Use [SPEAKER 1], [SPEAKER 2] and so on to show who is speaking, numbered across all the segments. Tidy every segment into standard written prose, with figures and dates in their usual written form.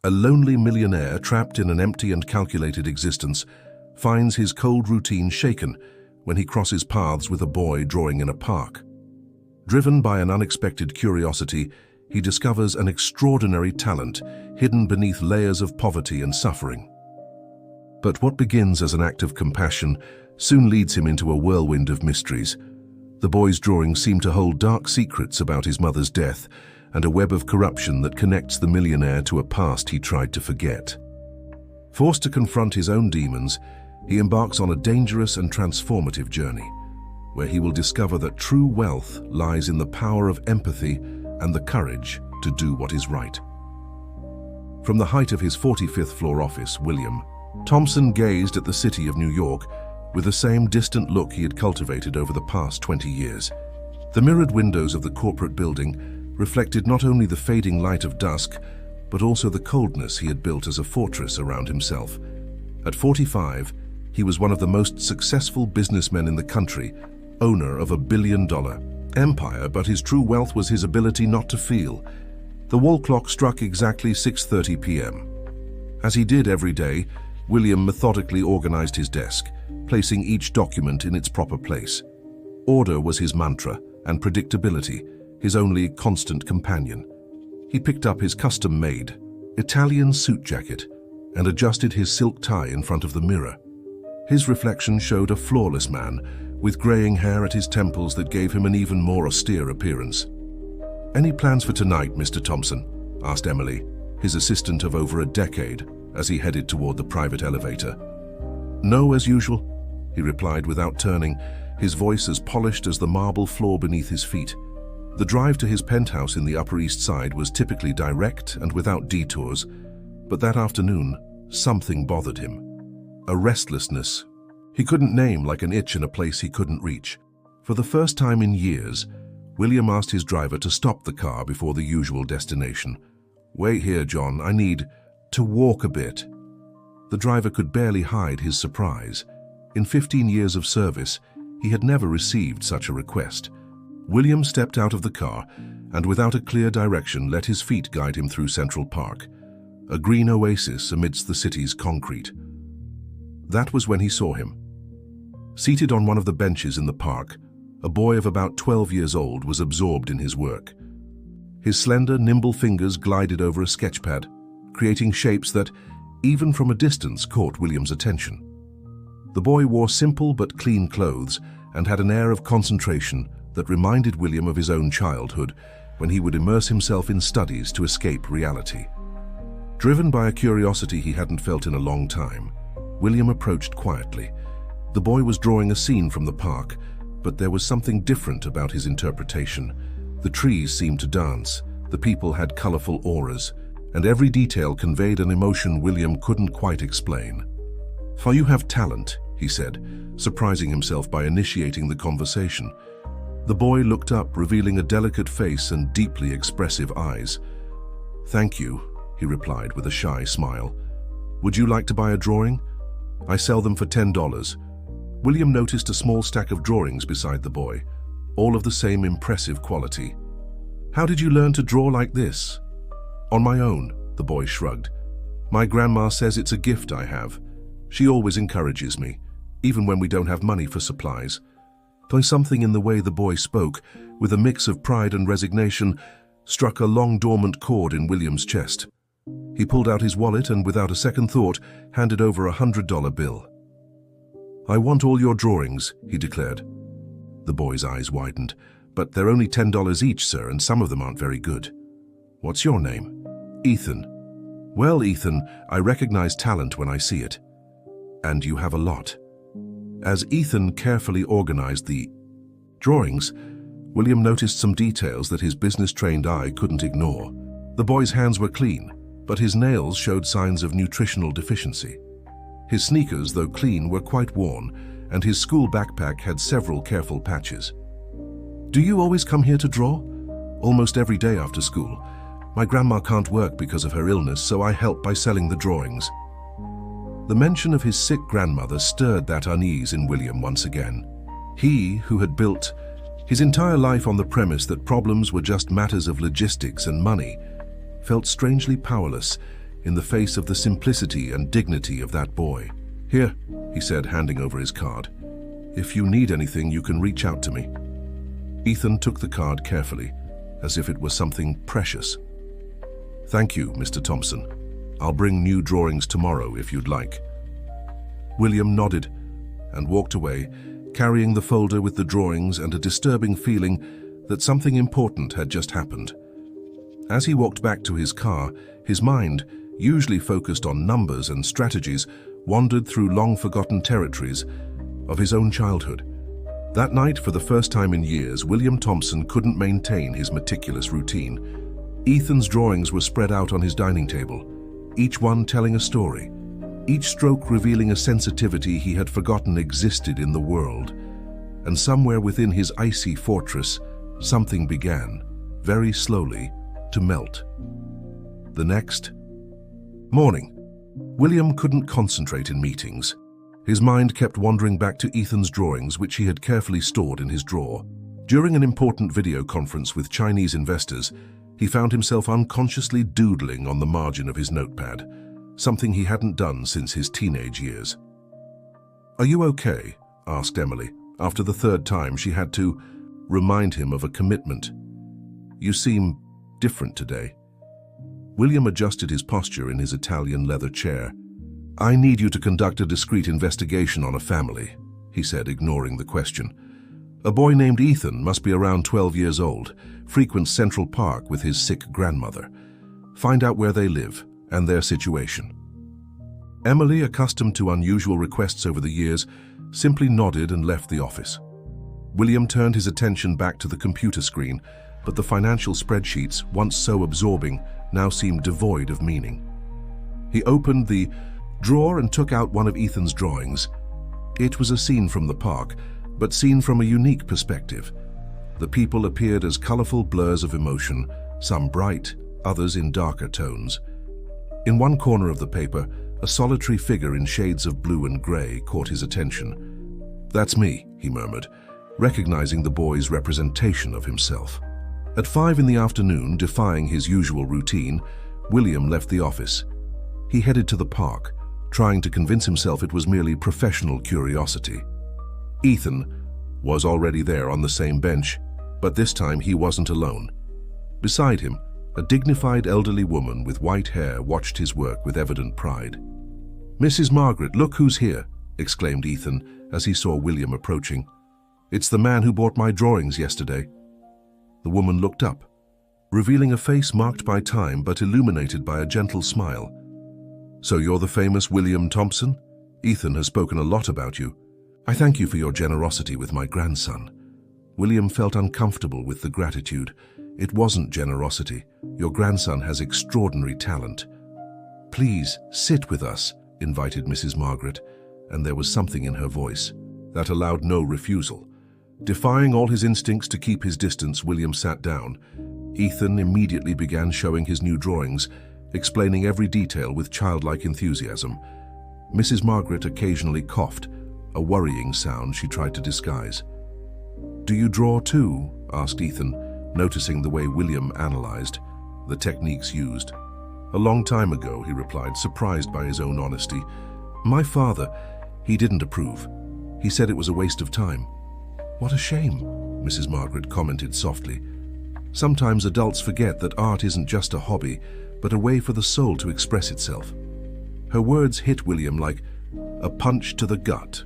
[SPEAKER 1] A lonely millionaire trapped in an empty and calculated existence finds his cold routine shaken when he crosses paths with a boy drawing in a park. Driven by an unexpected curiosity, he discovers an extraordinary talent hidden beneath layers of poverty and suffering. But what begins as an act of compassion soon leads him into a whirlwind of mysteries. The boy's drawings seem to hold dark secrets about his mother's death and a web of corruption that connects the millionaire to a past he tried to forget. Forced to confront his own demons, he embarks on a dangerous and transformative journey, where he will discover that true wealth lies in the power of empathy and the courage to do what is right. From the height of his 45th floor office, William Thompson gazed at the city of New York with the same distant look he had cultivated over the past 20 years. The mirrored windows of the corporate building reflected not only the fading light of dusk, but also the coldness he had built as a fortress around himself. At 45, he was one of the most successful businessmen in the country, owner of $1 billion empire, but his true wealth was his ability not to feel. The wall clock struck exactly 6:30 p.m. As he did every day, William methodically organized his desk, placing each document in its proper place. Order was his mantra, and predictability his only constant companion. He picked up his custom-made Italian suit jacket and adjusted his silk tie in front of the mirror. His reflection showed a flawless man, with graying hair at his temples that gave him an even more austere appearance. "Any plans for tonight, Mr. Thompson?" asked Emily, his assistant of over a decade, as he headed toward the private elevator. "No, as usual," he replied without turning, his voice as polished as the marble floor beneath his feet. The drive to his penthouse in the Upper East Side was typically direct and without detours, but that afternoon, something bothered him. A restlessness he couldn't name, like an itch in a place he couldn't reach. For the first time in years, William asked his driver to stop the car before the usual destination. "Wait here, John, I need to walk a bit." The driver could barely hide his surprise. In 15 years of service, he had never received such a request. William stepped out of the car and, without a clear direction, let his feet guide him through Central Park, a green oasis amidst the city's concrete. That was when he saw him. Seated on one of the benches in the park, a boy of about 12 years old was absorbed in his work. His slender, nimble fingers glided over a sketchpad, creating shapes that, even from a distance, caught William's attention. The boy wore simple but clean clothes and had an air of concentration that reminded William of his own childhood, when he would immerse himself in studies to escape reality. Driven by a curiosity he hadn't felt in a long time, William approached quietly. The boy was drawing a scene from the park, but there was something different about his interpretation. The trees seemed to dance, the people had colorful auras, and every detail conveyed an emotion William couldn't quite explain. "For you have talent," he said, surprising himself by initiating the conversation. The boy looked up, revealing a delicate face and deeply expressive eyes. "Thank you," he replied with a shy smile. "Would you like to buy a drawing? I sell them for $10. William noticed a small stack of drawings beside the boy, all of the same impressive quality. "How did you learn to draw like this?" "On my own," the boy shrugged. "My grandma says it's a gift I have. She always encourages me, even when we don't have money for supplies." Though something in the way the boy spoke, with a mix of pride and resignation, struck a long dormant chord in William's chest. He pulled out his wallet and, without a second thought, handed over a $100 bill. "I want all your drawings," he declared. The boy's eyes widened. "But they're only $10 each, sir, and some of them aren't very good." "What's your name?" "Ethan." "Well, Ethan, I recognize talent when I see it." "And you have a lot." As Ethan carefully organized the drawings, William noticed some details that his business-trained eye couldn't ignore. The boy's hands were clean, but his nails showed signs of nutritional deficiency. His sneakers, though clean, were quite worn, and his school backpack had several careful patches. "Do you always come here to draw?" "Almost every day after school. My grandma can't work because of her illness, so I help by selling the drawings." The mention of his sick grandmother stirred that unease in William once again. He, who had built his entire life on the premise that problems were just matters of logistics and money, felt strangely powerless, in the face of the simplicity and dignity of that boy. "Here," he said, handing over his card. "If you need anything, you can reach out to me." Ethan took the card carefully, as if it was something precious. "Thank you, Mr. Thompson. I'll bring new drawings tomorrow if you'd like." William nodded and walked away, carrying the folder with the drawings and a disturbing feeling that something important had just happened. As he walked back to his car, his mind, usually focused on numbers and strategies, wandered through long-forgotten territories of his own childhood. That night, for the first time in years, William Thompson couldn't maintain his meticulous routine. Ethan's drawings were spread out on his dining table, each one telling a story, each stroke revealing a sensitivity he had forgotten existed in the world. And somewhere within his icy fortress, something began, very slowly, to melt. The next morning, William couldn't concentrate in meetings. His mind kept wandering back to Ethan's drawings, which he had carefully stored in his drawer. During an important video conference with Chinese investors, he found himself unconsciously doodling on the margin of his notepad, something he hadn't done since his teenage years. "Are you okay?" asked Emily, after the third time she had to remind him of a commitment. "You seem different today." William adjusted his posture in his Italian leather chair. "I need you to conduct a discreet investigation on a family," he said, ignoring the question. "A boy named Ethan must be around 12 years old, frequents Central Park with his sick grandmother. Find out where they live and their situation." Emily, accustomed to unusual requests over the years, simply nodded and left the office. William turned his attention back to the computer screen, but the financial spreadsheets, once so absorbing, now seemed devoid of meaning. He opened the drawer and took out one of Ethan's drawings. It was a scene from the park, but seen from a unique perspective. The people appeared as colorful blurs of emotion, some bright, others in darker tones. In one corner of the paper, a solitary figure in shades of blue and gray caught his attention. "That's me," he murmured, recognizing the boy's representation of himself. At 5 in the afternoon, defying his usual routine, William left the office. He headed to the park, trying to convince himself it was merely professional curiosity. Ethan was already there on the same bench, but this time he wasn't alone. Beside him, a dignified elderly woman with white hair watched his work with evident pride. "Mrs. Margaret, look who's here," exclaimed Ethan as he saw William approaching. "It's the man who bought my drawings yesterday." The woman looked up, revealing a face marked by time but illuminated by a gentle smile. "So you're the famous William Thompson? Ethan has spoken a lot about you. I thank you for your generosity with my grandson." William felt uncomfortable with the gratitude. It wasn't generosity. "Your grandson has extraordinary talent." "Please, sit with us," invited Mrs. Margaret, and there was something in her voice that allowed no refusal. Defying all his instincts to keep his distance, William sat down. Ethan immediately began showing his new drawings, explaining every detail with childlike enthusiasm. Mrs. Margaret occasionally coughed, a worrying sound she tried to disguise. "Do you draw too?" asked Ethan, noticing the way William analyzed the techniques used. "A long time ago," he replied, surprised by his own honesty. "My father, he didn't approve. He said it was a waste of time." "What a shame," Mrs. Margaret commented softly. "Sometimes adults forget that art isn't just a hobby, but a way for the soul to express itself." Her words hit William like a punch to the gut.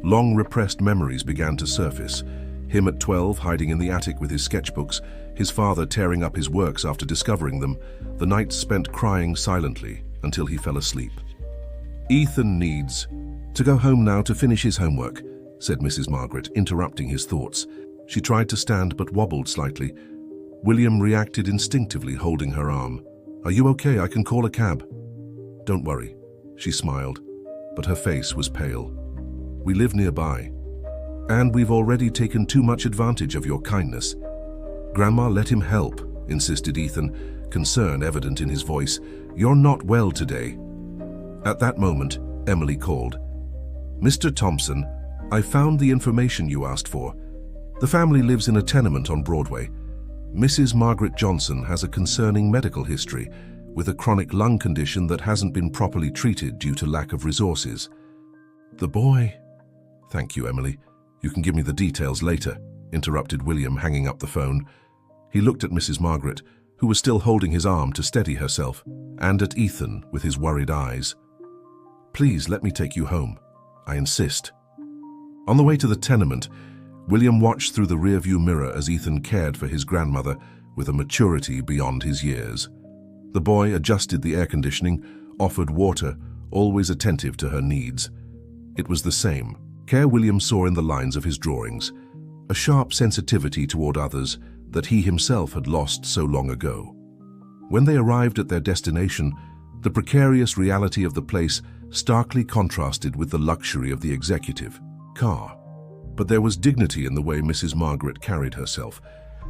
[SPEAKER 1] Long repressed memories began to surface. Him at 12, hiding in the attic with his sketchbooks, his father tearing up his works after discovering them, the nights spent crying silently until he fell asleep. "Ethan needs to go home now to finish his homework," said Mrs. Margaret, interrupting his thoughts. She tried to stand but wobbled slightly. William reacted instinctively, holding her arm. "Are you okay? I can call a cab." "Don't worry," she smiled, but her face was pale. "We live nearby, and we've already taken too much advantage of your kindness." "Grandma, let him help," insisted Ethan, concern evident in his voice. "You're not well today." At that moment, Emily called. "Mr. Thompson, I found the information you asked for. The family lives in a tenement on Broadway. Mrs. Margaret Johnson has a concerning medical history. with a chronic lung condition that hasn't been properly treated due to lack of resources. The boy... Thank you, Emily. You can give me the details later, interrupted William, hanging up the phone. He looked at Mrs. Margaret, who was still holding his arm to steady herself, and at Ethan with his worried eyes. Please let me take you home. I insist. On the way to the tenement, William watched through the rearview mirror as Ethan cared for his grandmother with a maturity beyond his years. The boy adjusted the air conditioning, offered water, always attentive to her needs. It was the same care William saw in the lines of his drawings, a sharp sensitivity toward others that he himself had lost so long ago. When they arrived at their destination, the precarious reality of the place starkly contrasted with the luxury of the executive car. But there was dignity in the way Mrs. Margaret carried herself,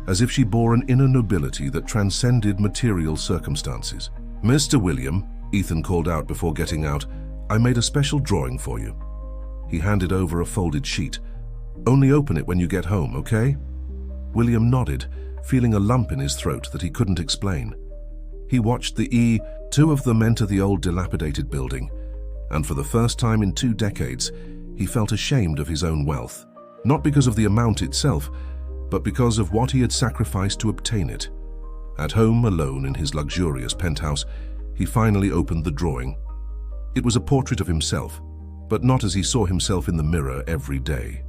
[SPEAKER 1] as if she bore an inner nobility that transcended material circumstances. "Mr. William," Ethan called out before getting out, "I made a special drawing for you." He handed over a folded sheet. "Only open it when you get home, okay?" William nodded, feeling a lump in his throat that he couldn't explain. He watched two of them enter the old dilapidated building, and for the first time in 2 decades, he felt ashamed of his own wealth, not because of the amount itself, but because of what he had sacrificed to obtain it. At home, alone in his luxurious penthouse, he finally opened the drawing. It was a portrait of himself, but not as he saw himself in the mirror every day.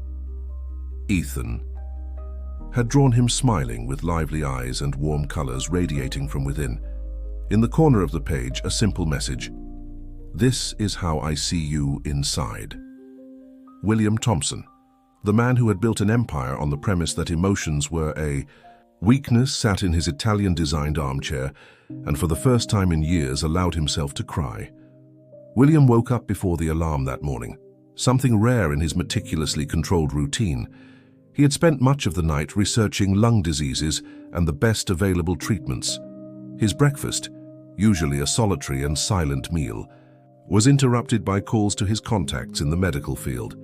[SPEAKER 1] Ethan had drawn him smiling with lively eyes and warm colors radiating from within. In the corner of the page, a simple message: "This is how I see you inside." William Thompson, the man who had built an empire on the premise that emotions were a weakness, sat in his Italian-designed armchair and for the first time in years allowed himself to cry. William woke up before the alarm that morning, something rare in his meticulously controlled routine. He had spent much of the night researching lung diseases and the best available treatments. His breakfast, usually a solitary and silent meal, was interrupted by calls to his contacts in the medical field.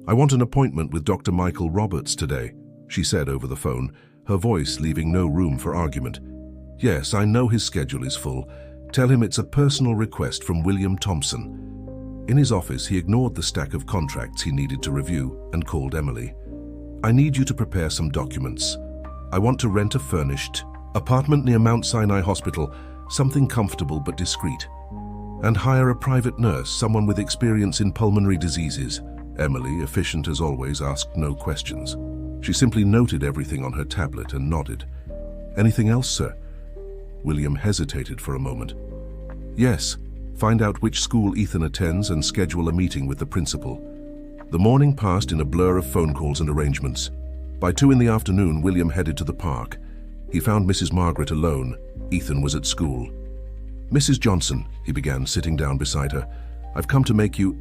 [SPEAKER 1] "I want an appointment with Dr. Michael Roberts today," she said over the phone, her voice leaving no room for argument. "Yes, I know his schedule is full. Tell him it's a personal request from William Thompson." In his office, he ignored the stack of contracts he needed to review and called Emily. "I need you to prepare some documents. I want to rent a furnished apartment near Mount Sinai Hospital, something comfortable but discreet. And hire a private nurse, someone with experience in pulmonary diseases." Emily, efficient as always, asked no questions. She simply noted everything on her tablet and nodded. "Anything else, sir?" William hesitated for a moment. "Yes, find out which school Ethan attends and schedule a meeting with the principal." The morning passed in a blur of phone calls and arrangements. By 2 in the afternoon, William headed to the park. He found Mrs. Margaret alone. Ethan was at school. "Mrs. Johnson," he began, sitting down beside her, "I've come to make you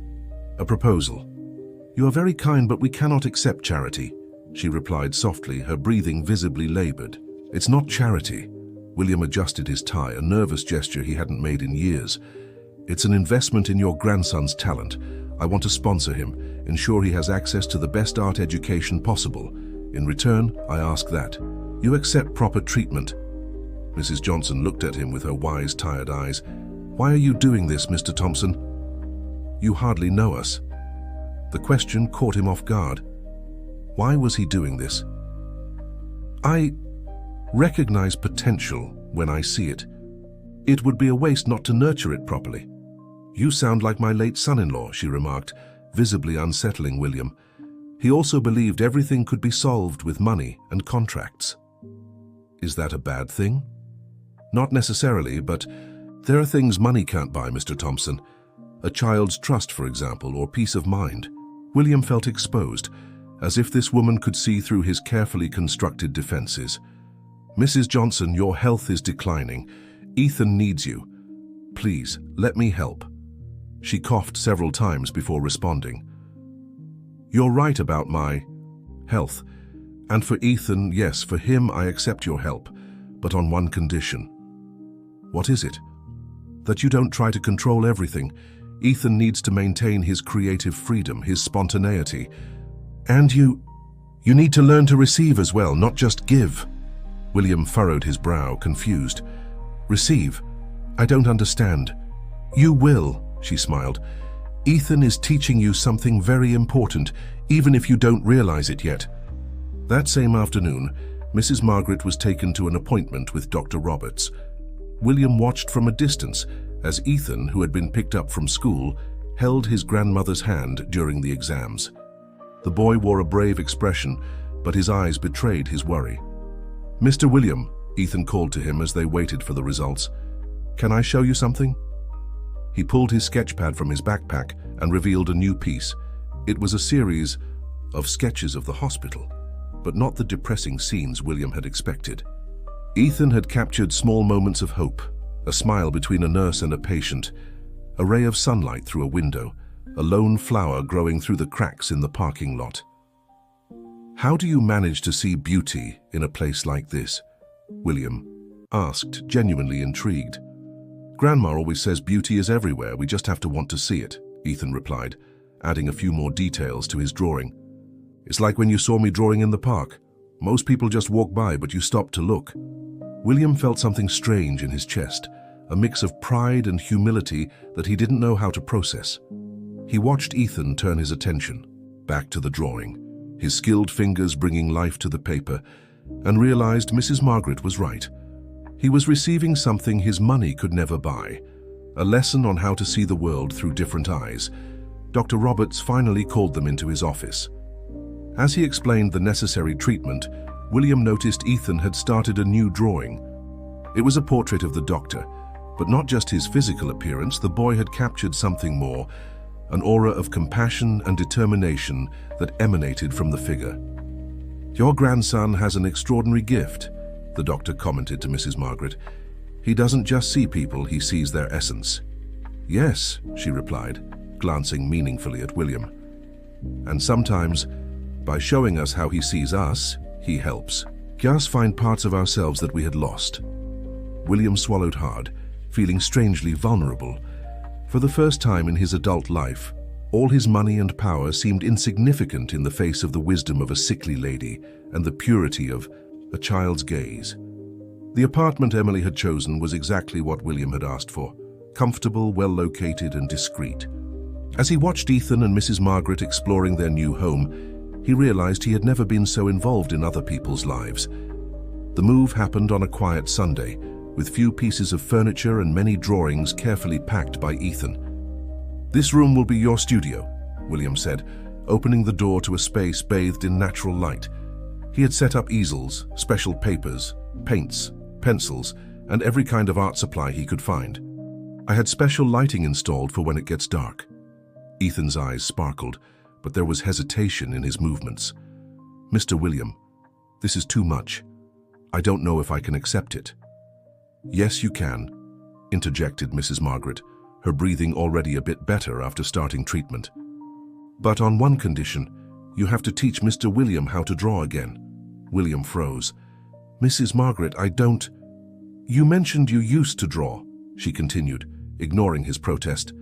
[SPEAKER 1] a proposal." "You are very kind, but we cannot accept charity," she replied softly, her breathing visibly labored. "It's not charity." William adjusted his tie, a nervous gesture he hadn't made in years. "It's an investment in your grandson's talent. I want to sponsor him, ensure he has access to the best art education possible. In return, I ask that you accept proper treatment." Mrs. Johnson looked at him with her wise, tired eyes. "Why are you doing this, Mr. Thompson? You hardly know us." The question caught him off guard. Why was he doing this? "I recognize potential when I see it. It would be a waste not to nurture it properly." "You sound like my late son-in-law," she remarked, visibly unsettling William. He also believed everything could be solved with money and contracts. Is that a bad thing? Not necessarily, but there are things money can't buy, Mr. Thompson. A child's trust, for example, or peace of mind. William felt exposed, as if this woman could see through his carefully constructed defenses. "Mrs. Johnson, your health is declining. Ethan needs you. Please, let me help." She coughed several times before responding. "You're right about my health. And for Ethan, yes, for him I accept your help, but on one condition." "What is it?" "That you don't try to control everything. Ethan needs to maintain his creative freedom, his spontaneity. And you need to learn to receive as well, not just give." William furrowed his brow, confused. "Receive? I don't understand. You will, she smiled. Ethan is teaching you something very important, even if you don't realize it yet. That same afternoon, Mrs. Margaret was taken to an appointment with Dr. Roberts. William watched from a distance as Ethan, who had been picked up from school, held his grandmother's hand during the exams. The boy wore a brave expression, but his eyes betrayed his worry. "Mr. William," Ethan called to him as they waited for the results, "can I show you something?" He pulled his sketchpad from his backpack and revealed a new piece. It was a series of sketches of the hospital, but not the depressing scenes William had expected. Ethan had captured small moments of hope, a smile between a nurse and a patient, a ray of sunlight through a window, a lone flower growing through the cracks in the parking lot. "How do you manage to see beauty in a place like this?" William asked, genuinely intrigued. "Grandma always says beauty is everywhere, we just have to want to see it," Ethan replied, adding a few more details to his drawing. "It's like when you saw me drawing in the park. Most people just walk by, but you stop to look." William felt something strange in his chest, a mix of pride and humility that he didn't know how to process. He watched Ethan turn his attention back to the drawing, his skilled fingers bringing life to the paper, and realized Mrs. Margaret was right. He was receiving something his money could never buy, a lesson on how to see the world through different eyes. Dr. Roberts finally called them into his office. As he explained the necessary treatment, William noticed Ethan had started a new drawing. It was a portrait of the doctor, but not just his physical appearance. The boy had captured something more, an aura of compassion and determination that emanated from the figure. "Your grandson has an extraordinary gift," the doctor commented to Mrs. Margaret. "He doesn't just see people, he sees their essence." "Yes," she replied, glancing meaningfully at William. "And sometimes, by showing us how he sees us, he helps us find parts of ourselves that we had lost." William swallowed hard, feeling strangely vulnerable. For the first time in his adult life, all his money and power seemed insignificant in the face of the wisdom of a sickly lady and the purity of a child's gaze. The apartment Emily had chosen was exactly what William had asked for: comfortable, well-located, and discreet. As he watched Ethan and Mrs. Margaret exploring their new home, he realized he had never been so involved in other people's lives. The move happened on a quiet Sunday, with few pieces of furniture and many drawings carefully packed by Ethan. "This room will be your studio," William said, opening the door to a space bathed in natural light. He had set up easels, special papers, paints, pencils, and every kind of art supply he could find. "I had special lighting installed for when it gets dark." Ethan's eyes sparkled, but there was hesitation in his movements. "Mr. William, this is too much. I don't know if I can accept it." "Yes, you can," interjected Mrs. Margaret, her breathing already a bit better after starting treatment. "But on one condition, you have to teach Mr. William how to draw again." William froze. "Mrs. Margaret, I don't—" "You mentioned you used to draw," she continued, ignoring his protest.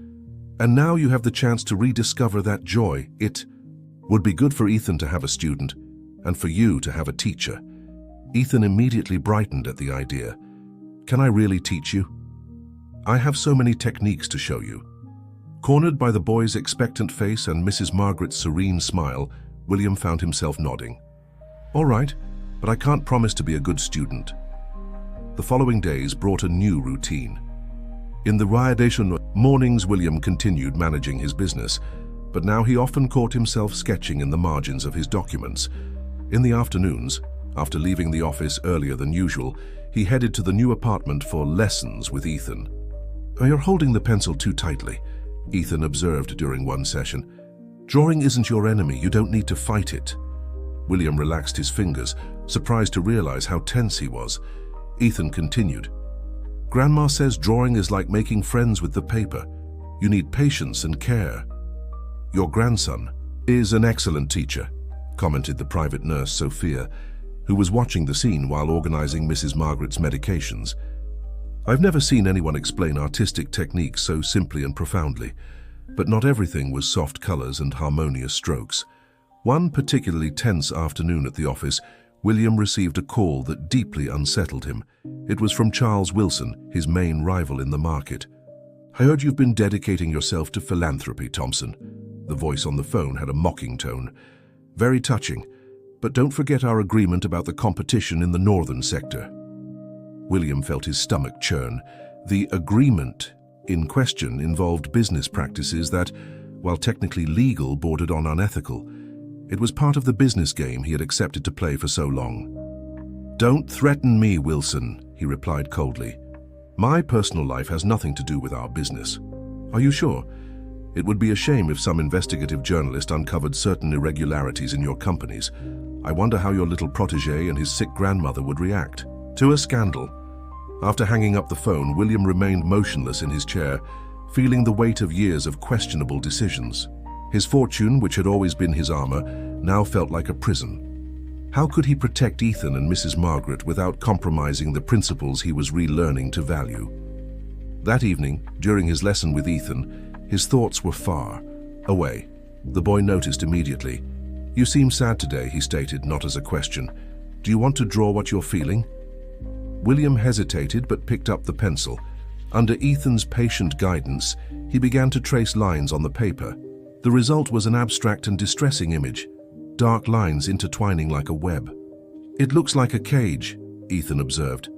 [SPEAKER 1] "And now you have the chance to rediscover that joy. It would be good for Ethan to have a student, and for you to have a teacher." Ethan immediately brightened at the idea. "Can I really teach you? I have so many techniques to show you." Cornered by the boy's expectant face and Mrs. Margaret's serene smile, William found himself nodding. "All right, but I can't promise to be a good student." The following days brought a new routine. In the radiation mornings, William continued managing his business, but now he often caught himself sketching in the margins of his documents. In the afternoons, after leaving the office earlier than usual, he headed to the new apartment for lessons with Ethan. "You're holding the pencil too tightly," Ethan observed during one session. "Drawing isn't your enemy, you don't need to fight it." William relaxed his fingers, surprised to realize how tense he was. Ethan continued. "Grandma says drawing is like making friends with the paper. You need patience and care." "Your grandson is an excellent teacher," commented the private nurse Sophia, who was watching the scene while organizing Mrs. Margaret's medications. "I've never seen anyone explain artistic techniques so simply and profoundly, but not everything was soft colors and harmonious strokes." One particularly tense afternoon at the office, William received a call that deeply unsettled him. It was from Charles Wilson, his main rival in the market. "I heard you've been dedicating yourself to philanthropy, Thompson." The voice on the phone had a mocking tone. "Very touching, but don't forget our agreement about the competition in the northern sector." William felt his stomach churn. The agreement in question involved business practices that, while technically legal, bordered on unethical. It was part of the business game he had accepted to play for so long. "Don't threaten me, Wilson," he replied coldly. "My personal life has nothing to do with our business." "Are you sure? It would be a shame if some investigative journalist uncovered certain irregularities in your companies. I wonder how your little protégé and his sick grandmother would react to a scandal." After hanging up the phone, William remained motionless in his chair, feeling the weight of years of questionable decisions. His fortune, which had always been his armor, now felt like a prison. How could he protect Ethan and Mrs. Margaret without compromising the principles he was relearning to value? That evening, during his lesson with Ethan, his thoughts were far away. The boy noticed immediately. "You seem sad today," he stated, not as a question. "Do you want to draw what you're feeling?" William hesitated but picked up the pencil. Under Ethan's patient guidance, he began to trace lines on the paper. The result was an abstract and distressing image, dark lines intertwining like a web. "It looks like a cage," Ethan observed.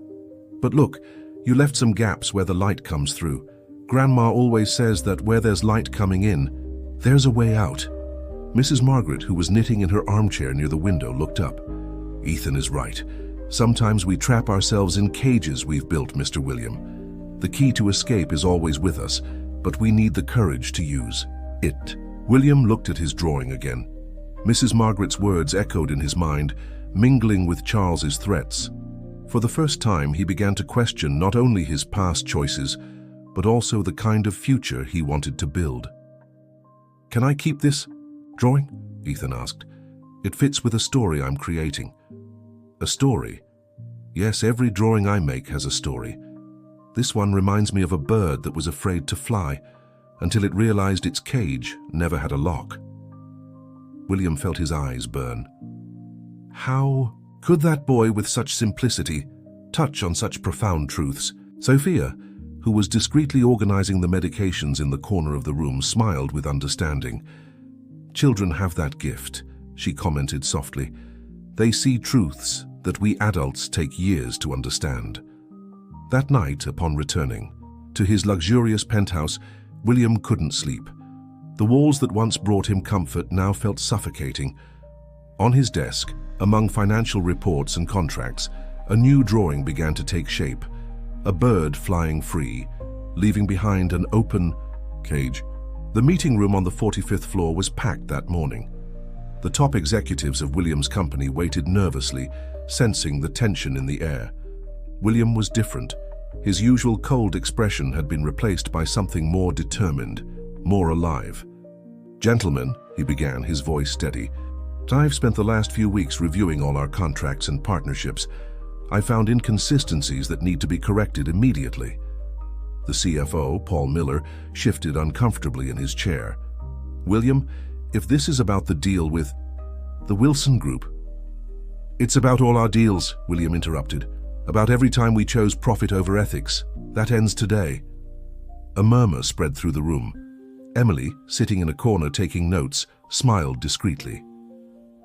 [SPEAKER 1] "But look, you left some gaps where the light comes through. Grandma always says that where there's light coming in, there's a way out." Mrs. Margaret, who was knitting in her armchair near the window, looked up. "Ethan is right. Sometimes we trap ourselves in cages we've built, Mr. William. The key to escape is always with us, but we need the courage to use it." William looked at his drawing again. Mrs. Margaret's words echoed in his mind, mingling with Charles's threats. For the first time, he began to question not only his past choices, but also the kind of future he wanted to build. "Can I keep this drawing?" Ethan asked. "It fits with a story I'm creating." "A story?" "Yes, every drawing I make has a story. This one reminds me of a bird that was afraid to fly, until it realized its cage never had a lock." William felt his eyes burn. How could that boy with such simplicity touch on such profound truths? Sophia, who was discreetly organizing the medications in the corner of the room, smiled with understanding. "Children have that gift," she commented softly. "They see truths that we adults take years to understand." That night, upon returning to his luxurious penthouse, William couldn't sleep. The walls that once brought him comfort now felt suffocating. On his desk, among financial reports and contracts, a new drawing began to take shape. A bird flying free, leaving behind an open cage. The meeting room on the 45th floor was packed that morning. The top executives of William's company waited nervously, sensing the tension in the air. William was different. His usual cold expression had been replaced by something more determined, more alive. "Gentlemen," he began, his voice steady, "I've spent the last few weeks reviewing all our contracts and partnerships. I found inconsistencies that need to be corrected immediately." The CFO, Paul Miller, shifted uncomfortably in his chair. "William, if this is about the deal with the Wilson Group—" "It's about all our deals," William interrupted. "About every time we chose profit over ethics. That ends today." A murmur spread through the room. Emily, sitting in a corner taking notes, smiled discreetly.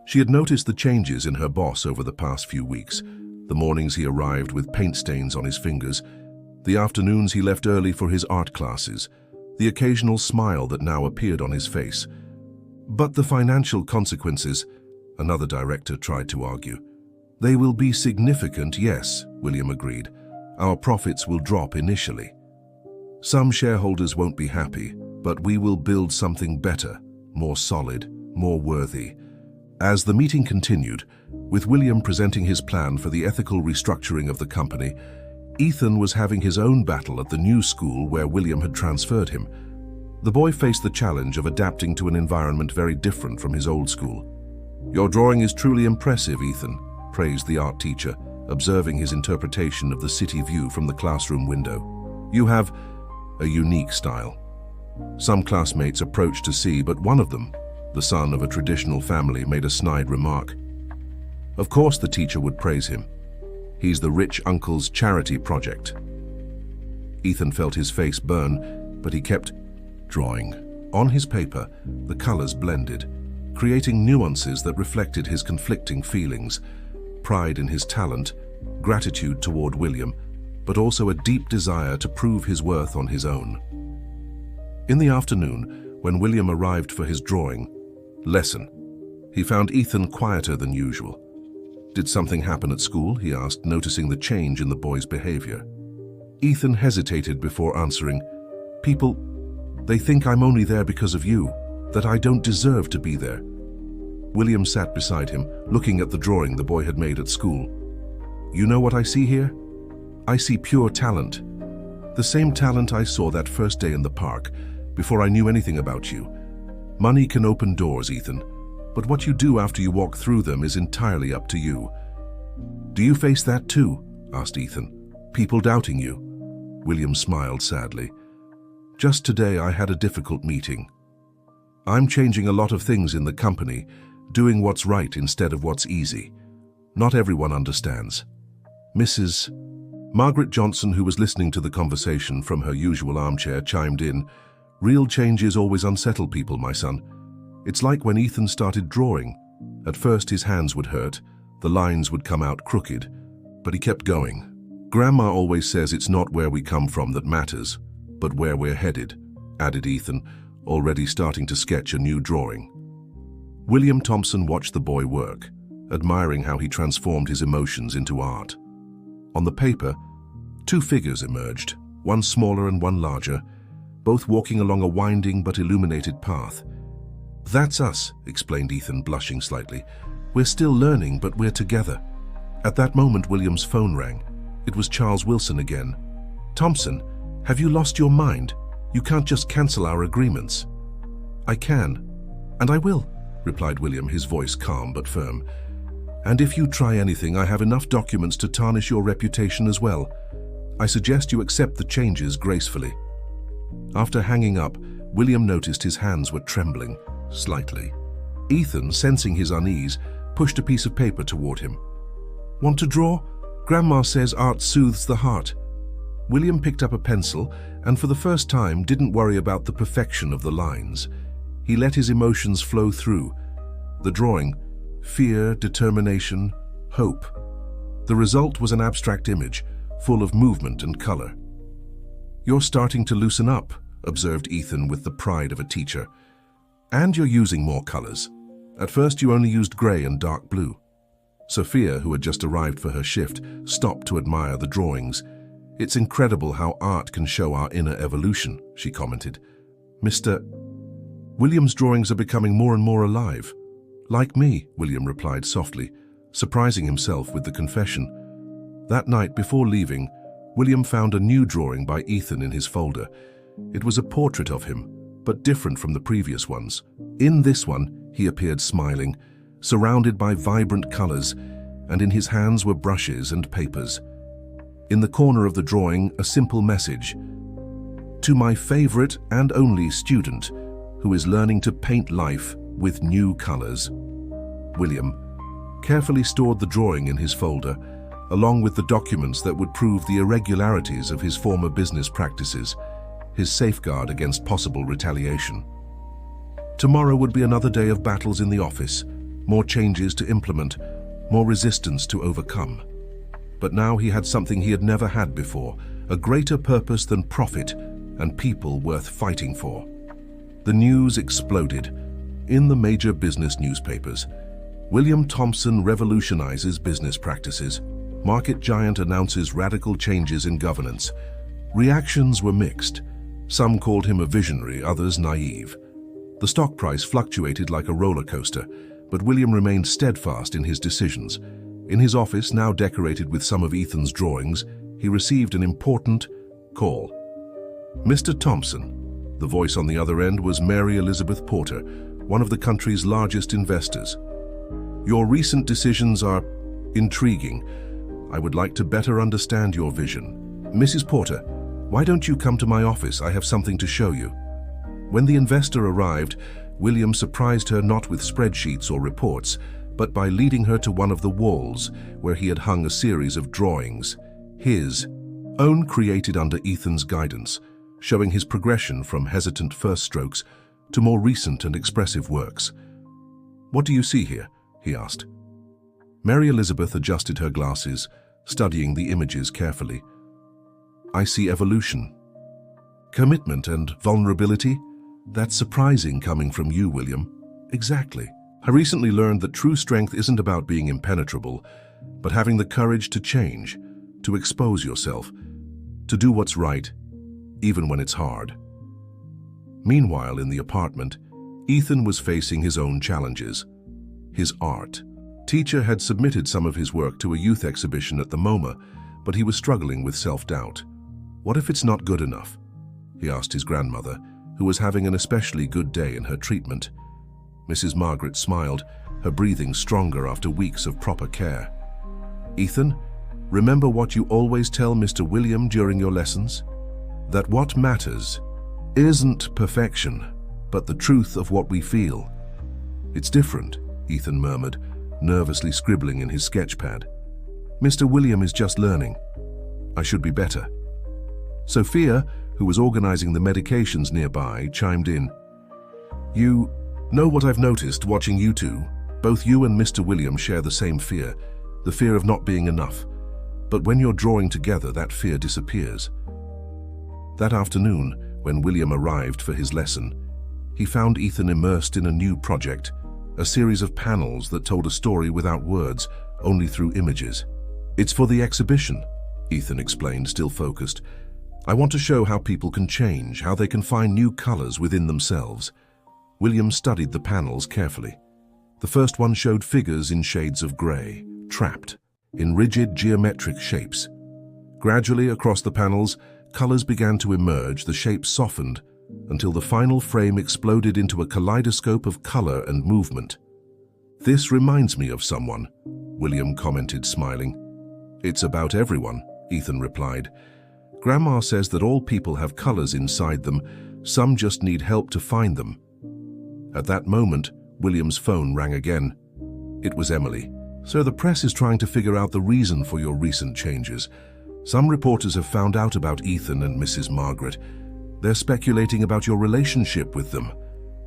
[SPEAKER 1] She had noticed the changes in her boss over the past few weeks. The mornings he arrived with paint stains on his fingers, the afternoons he left early for his art classes, the occasional smile that now appeared on his face. "But the financial consequences," another director tried to argue. "They will be significant, yes," William agreed. "Our profits will drop initially. Some shareholders won't be happy, but we will build something better, more solid, more worthy." As the meeting continued, with William presenting his plan for the ethical restructuring of the company, Ethan was having his own battle at the new school where William had transferred him. The boy faced the challenge of adapting to an environment very different from his old school. "Your drawing is truly impressive, Ethan," praised the art teacher, observing his interpretation of the city view from the classroom window. "You have a unique style." Some classmates approached to see, but one of them, the son of a traditional family, made a snide remark. Of course the teacher would praise him. He's the rich uncle's charity project. Ethan felt his face burn, but he kept drawing. On his paper, the colors blended, creating nuances that reflected his conflicting feelings, pride in his talent, gratitude toward William, but also a deep desire to prove his worth on his own. In the afternoon, when William arrived for his drawing lesson, he found Ethan quieter than usual. Did something happen at school? He asked, noticing the change in the boy's behavior. Ethan hesitated before answering. People, they think I'm only there because of you, that I don't deserve to be there. William sat beside him, looking at the drawing the boy had made at school. You know what I see here? I see pure talent. The same talent I saw that first day in the park, before I knew anything about you. Money can open doors, Ethan, but what you do after you walk through them is entirely up to you. Do you face that too? Asked Ethan. People doubting you? William smiled sadly. Just today I had a difficult meeting. I'm changing a lot of things in the company, doing what's right instead of what's easy. Not everyone understands. Mrs. Margaret Johnson, who was listening to the conversation from her usual armchair, chimed in. Real changes always unsettle people, my son. It's like when Ethan started drawing. At first his hands would hurt, the lines would come out crooked, but he kept going. Grandma always says it's not where we come from that matters, but where we're headed, added Ethan, already starting to sketch a new drawing. William Thompson watched the boy work, admiring how he transformed his emotions into art. On the paper, two figures emerged, one smaller and one larger, both walking along a winding but illuminated path. That's us, explained Ethan, blushing slightly. We're still learning, but we're together. At that moment, William's phone rang. It was Charles Wilson again. Thompson, have you lost your mind? You can't just cancel our agreements. I can, and I will, replied William, his voice calm but firm. And if you try anything, I have enough documents to tarnish your reputation as well. I suggest you accept the changes gracefully. After hanging up, William noticed his hands were trembling slightly. Ethan, sensing his unease, pushed a piece of paper toward him. Want to draw? Grandma says art soothes the heart. William picked up a pencil and for the first time didn't worry about the perfection of the lines. He let his emotions flow through. The drawing, fear, determination, hope. The result was an abstract image, full of movement and color. You're starting to loosen up, observed Ethan with the pride of a teacher. And you're using more colors. At first you only used gray and dark blue. Sophia, who had just arrived for her shift, stopped to admire the drawings. It's incredible how art can show our inner evolution, she commented. Mr. William's drawings are becoming more and more alive. Like me, William replied softly, surprising himself with the confession. That night before leaving, William found a new drawing by Ethan in his folder. It was a portrait of him, but different from the previous ones. In this one, he appeared smiling, surrounded by vibrant colors, and in his hands were brushes and papers. In the corner of the drawing, a simple message. To my favorite and only student, who is learning to paint life with new colors. William carefully stored the drawing in his folder, along with the documents that would prove the irregularities of his former business practices, his safeguard against possible retaliation. Tomorrow would be another day of battles in the office, more changes to implement, more resistance to overcome. But now he had something he had never had before, a greater purpose than profit and people worth fighting for. The news exploded. In the major business newspapers, William Thompson revolutionizes business practices. Market giant announces radical changes in governance. Reactions were mixed. Some called him a visionary, others naive. The stock price fluctuated like a roller coaster, but William remained steadfast in his decisions. In his office, now decorated with some of Ethan's drawings, he received an important call. Mr. Thompson. The voice on the other end was Mary Elizabeth Porter, one of the country's largest investors. Your recent decisions are intriguing. I would like to better understand your vision. Mrs. Porter, why don't you come to my office? I have something to show you. When the investor arrived, William surprised her not with spreadsheets or reports, but by leading her to one of the walls where he had hung a series of drawings, his own created under Ethan's guidance, showing his progression from hesitant first strokes to more recent and expressive works. "What do you see here?" he asked. Mary Elizabeth adjusted her glasses, studying the images carefully. "I see evolution. Commitment and vulnerability? That's surprising coming from you, William." "Exactly. I recently learned that true strength isn't about being impenetrable, but having the courage to change, to expose yourself, to do what's right, even when it's hard." Meanwhile, in the apartment, Ethan was facing his own challenges. His art. Teacher had submitted some of his work to a youth exhibition at the MoMA, but he was struggling with self-doubt. What if it's not good enough? He asked his grandmother, who was having an especially good day in her treatment. Mrs. Margaret smiled, her breathing stronger after weeks of proper care. "Ethan, remember what you always tell Mr. William during your lessons? That what matters isn't perfection, but the truth of what we feel." "It's different," Ethan murmured, nervously scribbling in his sketchpad. "Mr. William is just learning. I should be better." Sophia, who was organizing the medications nearby, chimed in. "You know what I've noticed watching you two? Both you and Mr. William share the same fear, the fear of not being enough. But when you're drawing together, that fear disappears." That afternoon, when William arrived for his lesson, he found Ethan immersed in a new project, a series of panels that told a story without words, only through images. "It's for the exhibition," Ethan explained, still focused. "I want to show how people can change, how they can find new colors within themselves." William studied the panels carefully. The first one showed figures in shades of gray, trapped in rigid geometric shapes. Gradually across the panels, colors began to emerge, the shapes softened, until the final frame exploded into a kaleidoscope of color and movement. "This reminds me of someone," William commented, smiling. "It's about everyone," Ethan replied. "Grandma says that all people have colors inside them, some just need help to find them." At that moment, William's phone rang again. It was Emily. "Sir, the press is trying to figure out the reason for your recent changes. Some reporters have found out about Ethan and Mrs. Margaret. They're speculating about your relationship with them."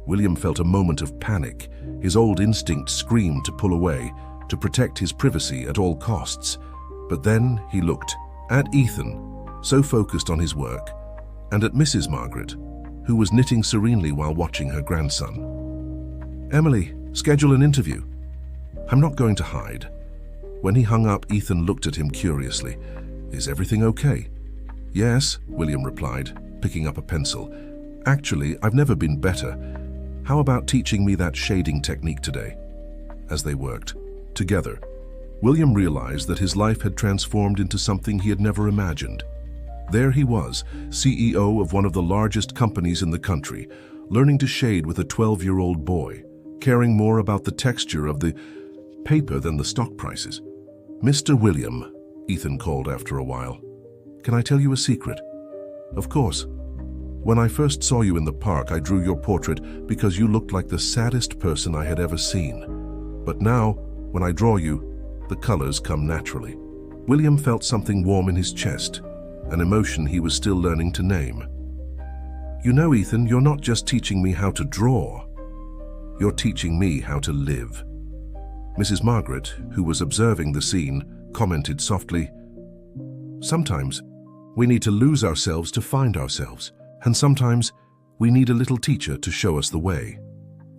[SPEAKER 1] William felt a moment of panic. His old instinct screamed to pull away, to protect his privacy at all costs. But then he looked at Ethan, so focused on his work, and at Mrs. Margaret, who was knitting serenely while watching her grandson. "Emily, schedule an interview." "I'm not going to hide." When he hung up, Ethan looked at him curiously. "Is everything okay?" "Yes," William replied, picking up a pencil. "Actually, I've never been better. How about teaching me that shading technique today?" As they worked together, William realized that his life had transformed into something he had never imagined. There he was, CEO of one of the largest companies in the country, learning to shade with a 12-year-old boy, caring more about the texture of the paper than the stock prices. "Mr. William," Ethan called after a while, "can I tell you a secret?" "Of course." "When I first saw you in the park, I drew your portrait because you looked like the saddest person I had ever seen. But now, when I draw you, the colors come naturally." William felt something warm in his chest, an emotion he was still learning to name. "You know, Ethan, you're not just teaching me how to draw. You're teaching me how to live." Mrs. Margaret, who was observing the scene, commented softly, "Sometimes we need to lose ourselves to find ourselves, and sometimes we need a little teacher to show us the way."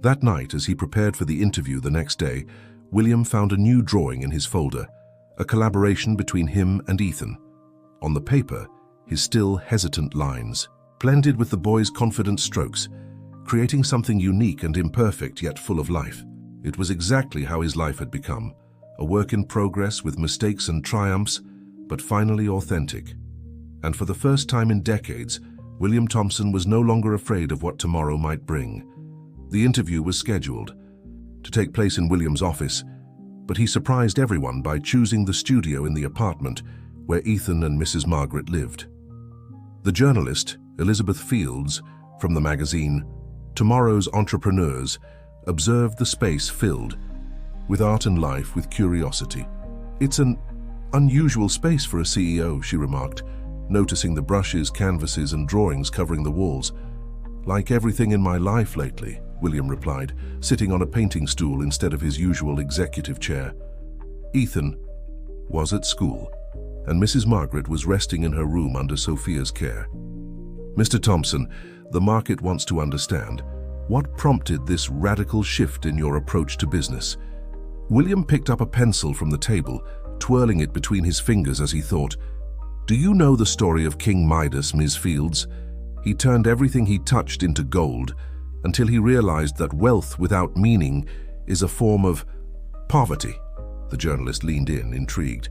[SPEAKER 1] That night, as he prepared for the interview the next day, William found a new drawing in his folder, a collaboration between him and Ethan. On the paper, his still hesitant lines blended with the boy's confident strokes, creating something unique and imperfect yet full of life. It was exactly how his life had become, a work in progress with mistakes and triumphs, but finally authentic. And for the first time in decades, William Thompson was no longer afraid of what tomorrow might bring. The interview was scheduled to take place in William's office, but he surprised everyone by choosing the studio in the apartment where Ethan and Mrs. Margaret lived. The journalist, Elizabeth Fields, from the magazine Tomorrow's Entrepreneurs, observed the space filled with art and life with curiosity. It's an unusual space for a CEO, she remarked, noticing the brushes, canvases, and drawings covering the walls. Like everything in my life lately, William replied, sitting on a painting stool instead of his usual executive chair. Ethan was at school, and Mrs. Margaret was resting in her room under Sophia's care. Mr. Thompson, the market wants to understand, what prompted this radical shift in your approach to business? William picked up a pencil from the table, twirling it between his fingers as he thought. Do you know the story of King Midas, Ms. Fields? He turned everything he touched into gold until he realized that wealth without meaning is a form of poverty. The journalist leaned in, intrigued.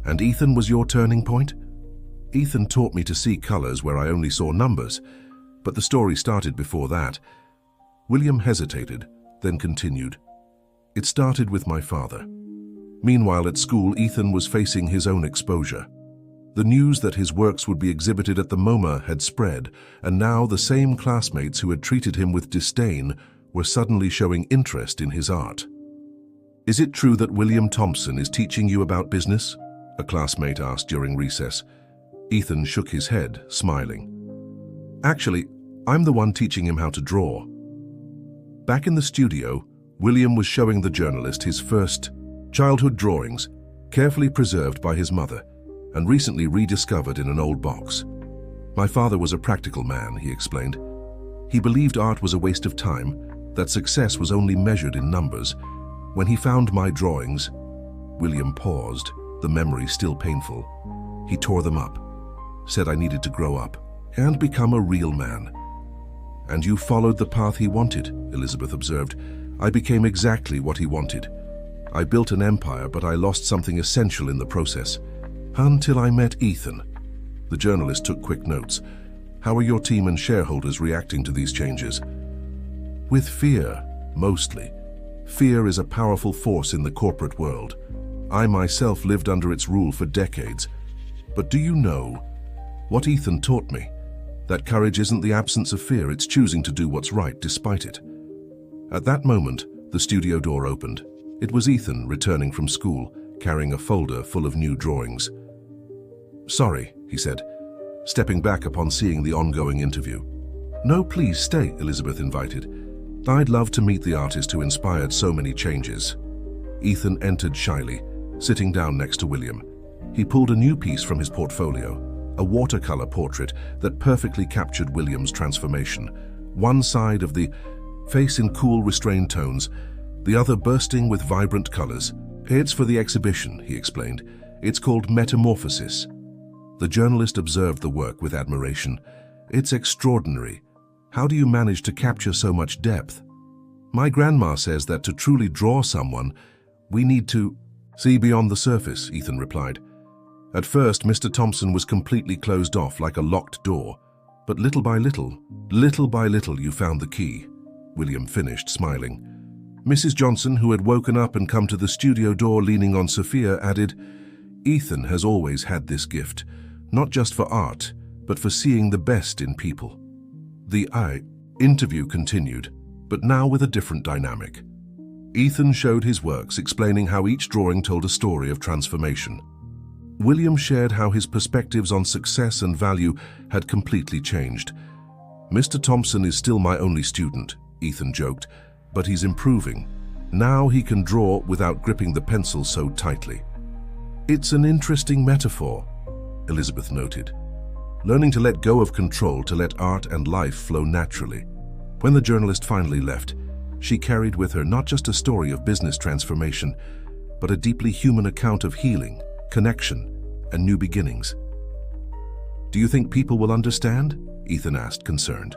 [SPEAKER 1] And Ethan was your turning point? Ethan taught me to see colors where I only saw numbers, but the story started before that. William hesitated, then continued. It started with my father. Meanwhile, at school, Ethan was facing his own exposure. The news that his works would be exhibited at the MoMA had spread, and now the same classmates who had treated him with disdain were suddenly showing interest in his art. Is it true that William Thompson is teaching you about business? A classmate asked during recess. Ethan shook his head, smiling. Actually, I'm the one teaching him how to draw. Back in the studio, William was showing the journalist his first childhood drawings, carefully preserved by his mother, and recently rediscovered in an old box. My father was a practical man, he explained. He believed art was a waste of time, that success was only measured in numbers. When he found my drawings, William paused, the memory still painful. He tore them up, said I needed to grow up and become a real man. And you followed the path he wanted, Elizabeth observed. I became exactly what he wanted. I built an empire, but I lost something essential in the process. Until I met Ethan. The journalist took quick notes. How are your team and shareholders reacting to these changes? With fear, mostly. Fear is a powerful force in the corporate world. I myself lived under its rule for decades. But do you know what Ethan taught me? That courage isn't the absence of fear, it's choosing to do what's right despite it. At that moment, the studio door opened. It was Ethan returning from school, carrying a folder full of new drawings. Sorry, he said, stepping back upon seeing the ongoing interview. No, please stay, Elizabeth invited. I'd love to meet the artist who inspired so many changes. Ethan entered shyly, sitting down next to William. He pulled a new piece from his portfolio, a watercolor portrait that perfectly captured William's transformation. One side of the face in cool, restrained tones, the other bursting with vibrant colors. It's for the exhibition, he explained. It's called Metamorphosis. The journalist observed the work with admiration. It's extraordinary. How do you manage to capture so much depth? My grandma says that to truly draw someone, we need to see beyond the surface, Ethan replied. At first, Mr. Thompson was completely closed off like a locked door. But little by little, you found the key. William finished, smiling. Mrs. Johnson, who had woken up and come to the studio door leaning on Sophia, added, Ethan has always had this gift, not just for art, but for seeing the best in people. The interview continued, but now with a different dynamic. Ethan showed his works, explaining how each drawing told a story of transformation. William shared how his perspectives on success and value had completely changed. Mr. Thompson is still my only student, Ethan joked, but he's improving. Now he can draw without gripping the pencil so tightly. It's an interesting metaphor, Elizabeth noted. Learning to let go of control to let art and life flow naturally. When the journalist finally left, she carried with her not just a story of business transformation, but a deeply human account of healing, connection, and new beginnings. Do you think people will understand? Ethan asked, concerned.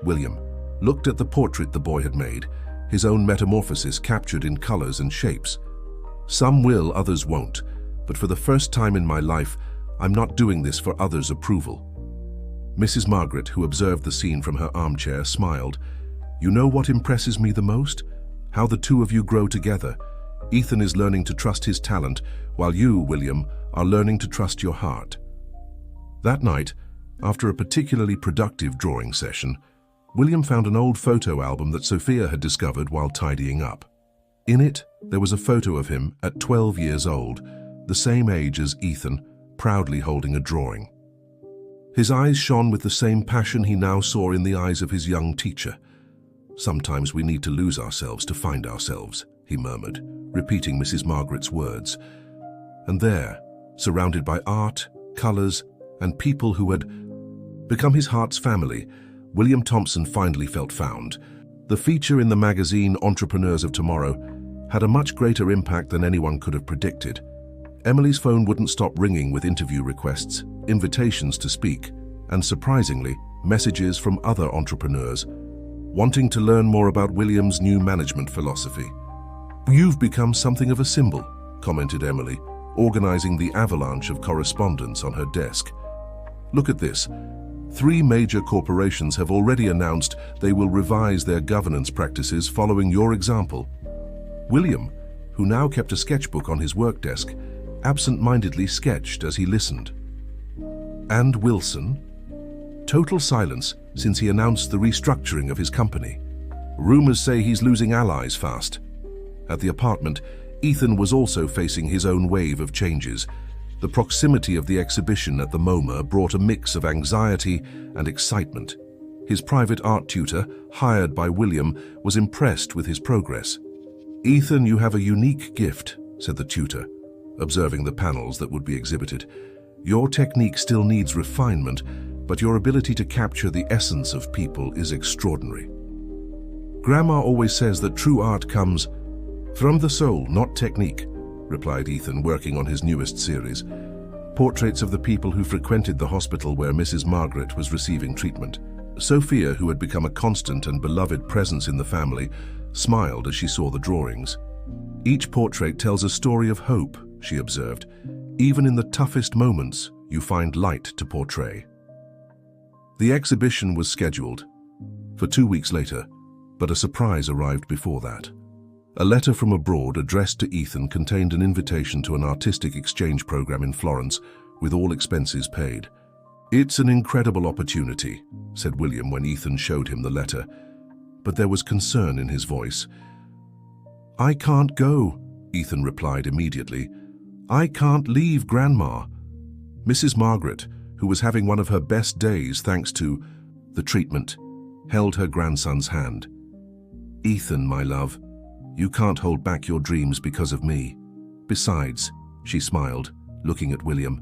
[SPEAKER 1] William looked at the portrait the boy had made, his own metamorphosis captured in colors and shapes. Some will, others won't, but for the first time in my life, I'm not doing this for others' approval. Mrs. Margaret, who observed the scene from her armchair, smiled. You know what impresses me the most? How the two of you grow together. Ethan is learning to trust his talent, while you, William, are learning to trust your heart. That night, after a particularly productive drawing session, William found an old photo album that Sophia had discovered while tidying up. In it, there was a photo of him at 12 years old, the same age as Ethan, proudly holding a drawing. His eyes shone with the same passion he now saw in the eyes of his young teacher. "Sometimes we need to lose ourselves to find ourselves," he murmured, repeating Mrs. Margaret's words. And there, surrounded by art, colors, and people who had become his heart's family, William Thompson finally felt found. The feature in the magazine Entrepreneurs of Tomorrow had a much greater impact than anyone could have predicted. Emily's phone wouldn't stop ringing with interview requests, invitations to speak, and surprisingly, messages from other entrepreneurs wanting to learn more about William's new management philosophy. "You've become something of a symbol," commented Emily, organizing the avalanche of correspondence on her desk. "Look at this. 3 major corporations have already announced they will revise their governance practices following your example." William, who now kept a sketchbook on his work desk, absent-mindedly sketched as he listened. And Wilson? Total silence since he announced the restructuring of his company. Rumors say he's losing allies fast. At the apartment, Ethan was also facing his own wave of changes. The proximity of the exhibition at the MoMA brought a mix of anxiety and excitement. His private art tutor, hired by William, was impressed with his progress. "Ethan, you have a unique gift," said the tutor, observing the panels that would be exhibited. "Your technique still needs refinement, but your ability to capture the essence of people is extraordinary. Grandma always says that true art comes from the soul, not technique," replied Ethan, working on his newest series. Portraits of the people who frequented the hospital where Mrs. Margaret was receiving treatment. Sophia, who had become a constant and beloved presence in the family, smiled as she saw the drawings. "Each portrait tells a story of hope," she observed. "Even in the toughest moments, you find light to portray." The exhibition was scheduled for 2 weeks later, but a surprise arrived before that. A letter from abroad addressed to Ethan contained an invitation to an artistic exchange program in Florence, with all expenses paid. "It's an incredible opportunity," said William when Ethan showed him the letter, but there was concern in his voice. "I can't go," Ethan replied immediately. "I can't leave Grandma." Mrs. Margaret, who was having one of her best days thanks to the treatment, held her grandson's hand. "Ethan, my love, you can't hold back your dreams because of me. Besides," she smiled, looking at William,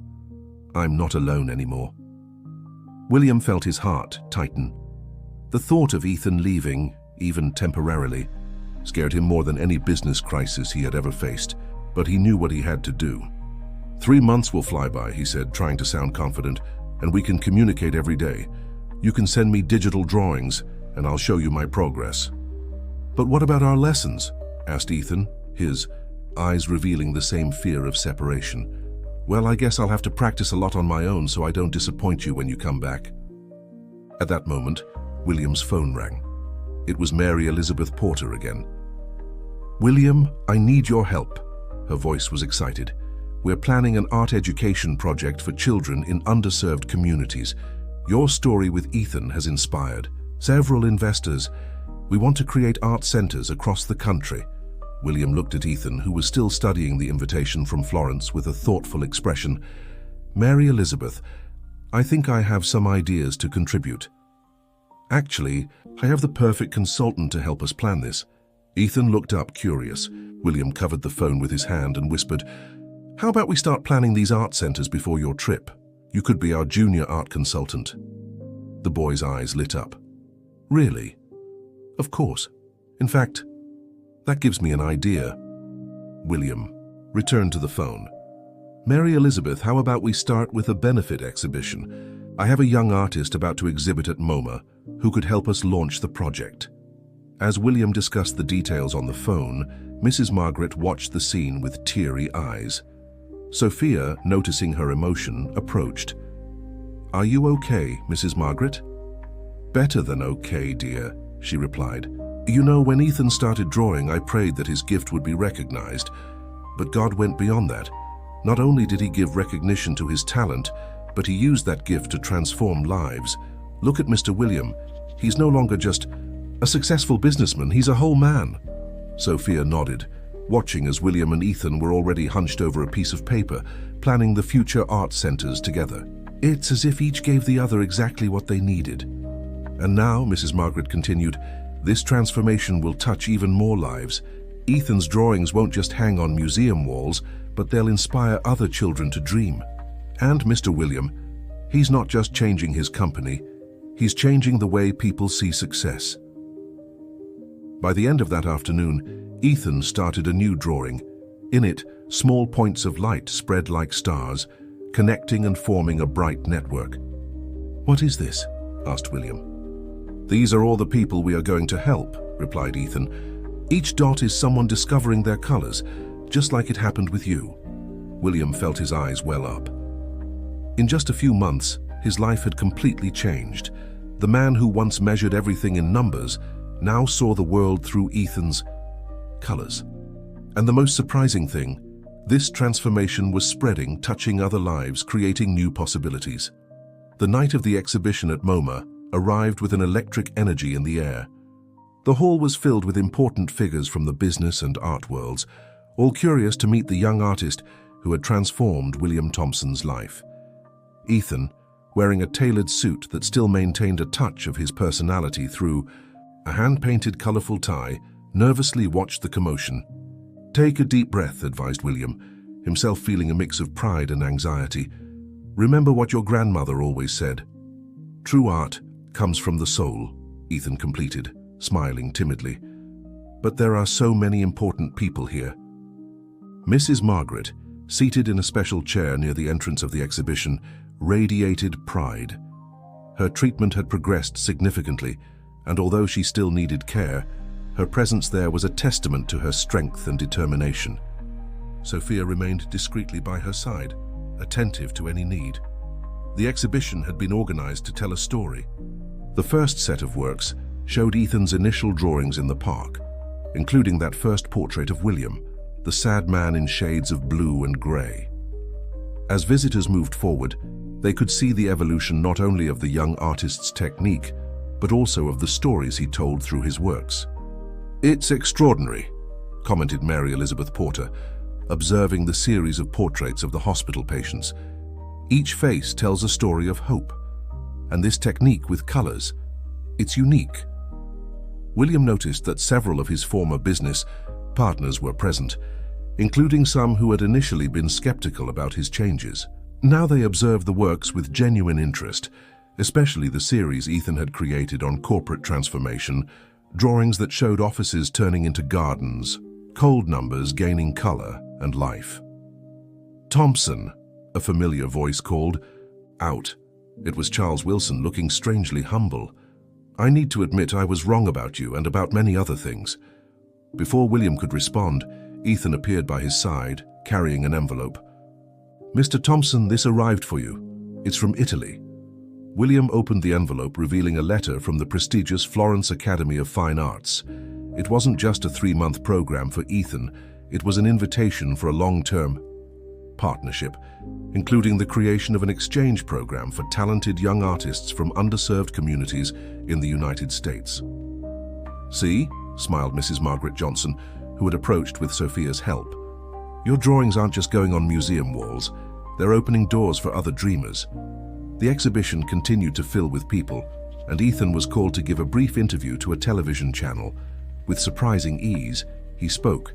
[SPEAKER 1] "I'm not alone anymore." William felt his heart tighten. The thought of Ethan leaving, even temporarily, scared him more than any business crisis he had ever faced, but he knew what he had to do. 3 months will fly by," he said, trying to sound confident, "and we can communicate every day. You can send me digital drawings, and I'll show you my progress." "But what about our lessons?" asked Ethan, his eyes revealing the same fear of separation. "Well, I guess I'll have to practice a lot on my own so I don't disappoint you when you come back." At that moment, William's phone rang. It was Mary Elizabeth Porter again. "William, I need your help." Her voice was excited. "We're planning an art education project for children in underserved communities. Your story with Ethan has inspired several investors. We want to create art centers across the country." William looked at Ethan, who was still studying the invitation from Florence, with a thoughtful expression. "Mary Elizabeth, I think I have some ideas to contribute. Actually, I have the perfect consultant to help us plan this." Ethan looked up, curious. William covered the phone with his hand and whispered, "How about we start planning these art centers before your trip? You could be our junior art consultant." The boy's eyes lit up. "Really?" "Of course. In fact, that gives me an idea." William returned to the phone. "Mary Elizabeth, how about we start with a benefit exhibition? I have a young artist about to exhibit at MoMA who could help us launch the project." As William discussed the details on the phone, Mrs. Margaret watched the scene with teary eyes. Sophia, noticing her emotion, approached. "Are you okay, Mrs. Margaret?" "Better than okay, dear," she replied. "You know, when Ethan started drawing, I prayed that his gift would be recognized. But God went beyond that. Not only did he give recognition to his talent, but he used that gift to transform lives. Look at Mr. William. He's no longer just a successful businessman, he's a whole man." Sophia nodded, watching as William and Ethan were already hunched over a piece of paper, planning the future art centers together. It's as if each gave the other exactly what they needed. And now, Mrs. Margaret continued, this transformation will touch even more lives. Ethan's drawings won't just hang on museum walls, but they'll inspire other children to dream. And Mr. William, he's not just changing his company, he's changing the way people see success. By the end of that afternoon, Ethan started a new drawing. In it, small points of light spread like stars, connecting and forming a bright network. "What is this?" asked William. "These are all the people we are going to help," replied Ethan. "Each dot is someone discovering their colors, just like it happened with you." William felt his eyes well up. In just a few months, his life had completely changed. The man who once measured everything in numbers now saw the world through Ethan's colors. And the most surprising thing, this transformation was spreading, touching other lives, creating new possibilities. The night of the exhibition at MoMA arrived with an electric energy in the air. The hall was filled with important figures from the business and art worlds, all curious to meet the young artist who had transformed William Thompson's life. Ethan, wearing a tailored suit that still maintained a touch of his personality through a hand-painted colorful tie, nervously watched the commotion. "Take a deep breath," advised William, himself feeling a mix of pride and anxiety. "Remember what your grandmother always said. True art comes from the soul," Ethan completed, smiling timidly. "But there are so many important people here." Mrs. Margaret, seated in a special chair near the entrance of the exhibition, radiated pride. Her treatment had progressed significantly, and although she still needed care, her presence there was a testament to her strength and determination. Sophia remained discreetly by her side, attentive to any need. The exhibition had been organized to tell a story. The first set of works showed Ethan's initial drawings in the park, including that first portrait of William, the sad man in shades of blue and gray. As visitors moved forward, they could see the evolution not only of the young artist's technique, but also of the stories he told through his works. "It's extraordinary," commented Mary Elizabeth Porter, observing the series of portraits of the hospital patients. "Each face tells a story of hope. And this technique with colors, it's unique." William noticed that several of his former business partners were present, including some who had initially been skeptical about his changes. Now they observed the works with genuine interest, especially the series Ethan had created on corporate transformation, drawings that showed offices turning into gardens, cold numbers gaining color and life. "Thompson," a familiar voice called out. It was Charles Wilson, looking strangely humble. "I need to admit I was wrong about you and about many other things." Before William could respond, Ethan appeared by his side, carrying an envelope. "Mr. Thompson, this arrived for you. It's from Italy." William opened the envelope, revealing a letter from the prestigious Florence Academy of Fine Arts. It wasn't just a 3-month program for Ethan, it was an invitation for a long-term partnership, including the creation of an exchange program for talented young artists from underserved communities in the United States. "See?" smiled Mrs. Margaret Johnson, who had approached with Sophia's help. "Your drawings aren't just going on museum walls, they're opening doors for other dreamers." The exhibition continued to fill with people, and Ethan was called to give a brief interview to a television channel. With surprising ease, he spoke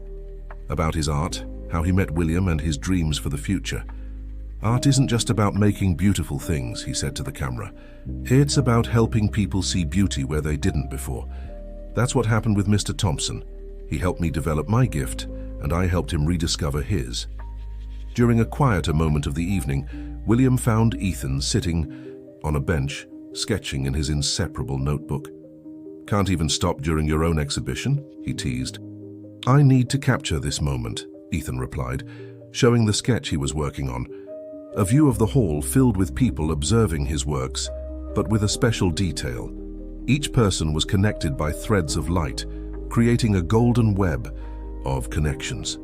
[SPEAKER 1] about his art, how he met William, and his dreams for the future. "Art isn't just about making beautiful things," he said to the camera. "It's about helping people see beauty where they didn't before. That's what happened with Mr. Thompson. He helped me develop my gift, and I helped him rediscover his." During a quieter moment of the evening, William found Ethan sitting on a bench, sketching in his inseparable notebook. "Can't even stop during your own exhibition?" he teased. "I need to capture this moment," Ethan replied, showing the sketch he was working on. A view of the hall filled with people observing his works, but with a special detail. Each person was connected by threads of light, creating a golden web of connections.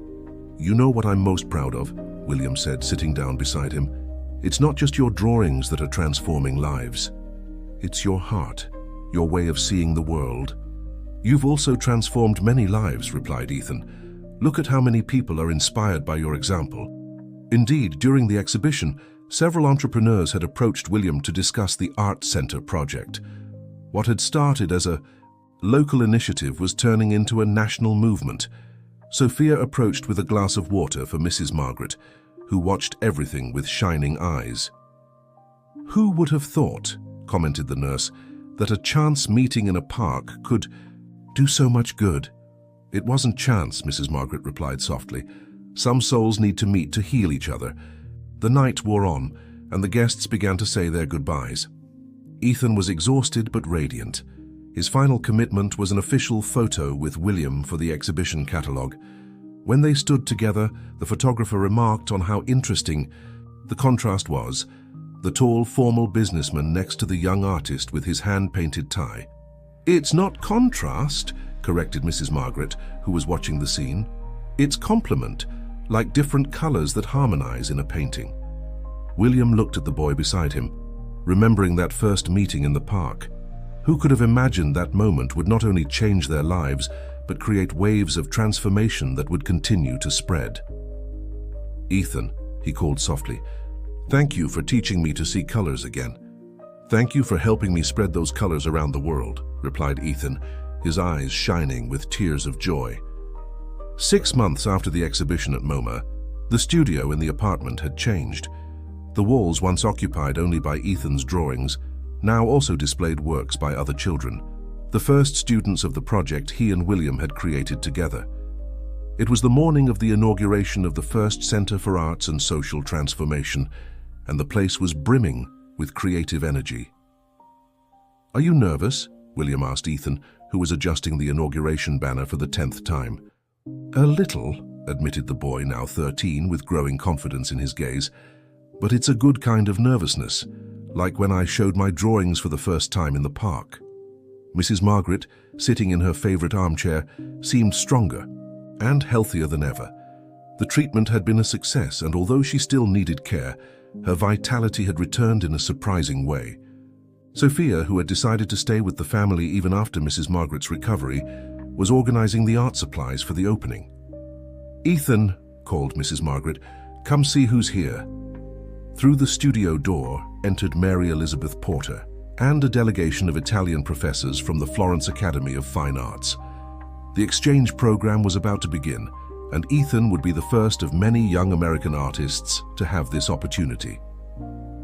[SPEAKER 1] "You know what I'm most proud of?" William said, sitting down beside him. "It's not just your drawings that are transforming lives. It's your heart, your way of seeing the world." "You've also transformed many lives," replied Ethan. "Look at how many people are inspired by your example." Indeed, during the exhibition, several entrepreneurs had approached William to discuss the Art Center project. What had started as a local initiative was turning into a national movement. Sophia approached with a glass of water for Mrs. Margaret, who watched everything with shining eyes. "Who would have thought," commented the nurse, "that a chance meeting in a park could do so much good?" "It wasn't chance," Mrs. Margaret replied softly. "Some souls need to meet to heal each other." The night wore on, and the guests began to say their goodbyes. Ethan was exhausted but radiant. His final commitment was an official photo with William for the exhibition catalogue. When they stood together, the photographer remarked on how interesting the contrast was: the tall, formal businessman next to the young artist with his hand-painted tie. "It's not contrast," corrected Mrs. Margaret, who was watching the scene. "It's complement, like different colors that harmonize in a painting." William looked at the boy beside him, remembering that first meeting in the park. Who could have imagined that moment would not only change their lives, but create waves of transformation that would continue to spread? "Ethan," he called softly, "thank you for teaching me to see colors again." "Thank you for helping me spread those colors around the world," replied Ethan, his eyes shining with tears of joy. 6 months after the exhibition at MoMA, the studio in the apartment had changed. The walls, once occupied only by Ethan's drawings, now also displayed works by other children, the first students of the project he and William had created together. It was the morning of the inauguration of the first Center for Arts and Social Transformation, and the place was brimming with creative energy. "Are you nervous?" William asked Ethan, who was adjusting the inauguration banner for the 10th time. "A little," admitted the boy, now 13, with growing confidence in his gaze. "But it's a good kind of nervousness, like when I showed my drawings for the first time in the park." Mrs. Margaret, sitting in her favorite armchair, seemed stronger and healthier than ever. The treatment had been a success, and although she still needed care, her vitality had returned in a surprising way. Sophia, who had decided to stay with the family even after Mrs. Margaret's recovery, was organizing the art supplies for the opening. "Ethan," called Mrs. Margaret, "come see who's here." Through the studio door entered Mary Elizabeth Porter and a delegation of Italian professors from the Florence Academy of Fine Arts. The exchange program was about to begin, and Ethan would be the first of many young American artists to have this opportunity.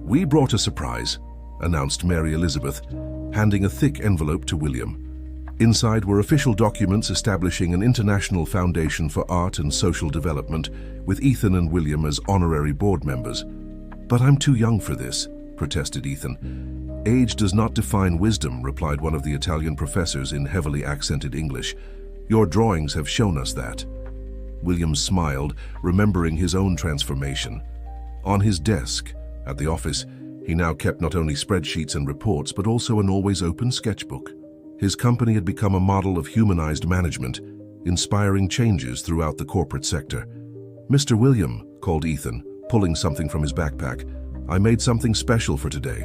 [SPEAKER 1] "We brought a surprise," announced Mary Elizabeth, handing a thick envelope to William. Inside were official documents establishing an international foundation for art and social development, with Ethan and William as honorary board members. "But I'm too young for this," protested Ethan. "Age does not define wisdom," replied one of the Italian professors in heavily accented English. "Your drawings have shown us that." William smiled, remembering his own transformation. On his desk at the office, he now kept not only spreadsheets and reports, but also an always open sketchbook. His company had become a model of humanized management, inspiring changes throughout the corporate sector. "Mr. William," called Ethan, pulling something from his backpack, "I made something special for today."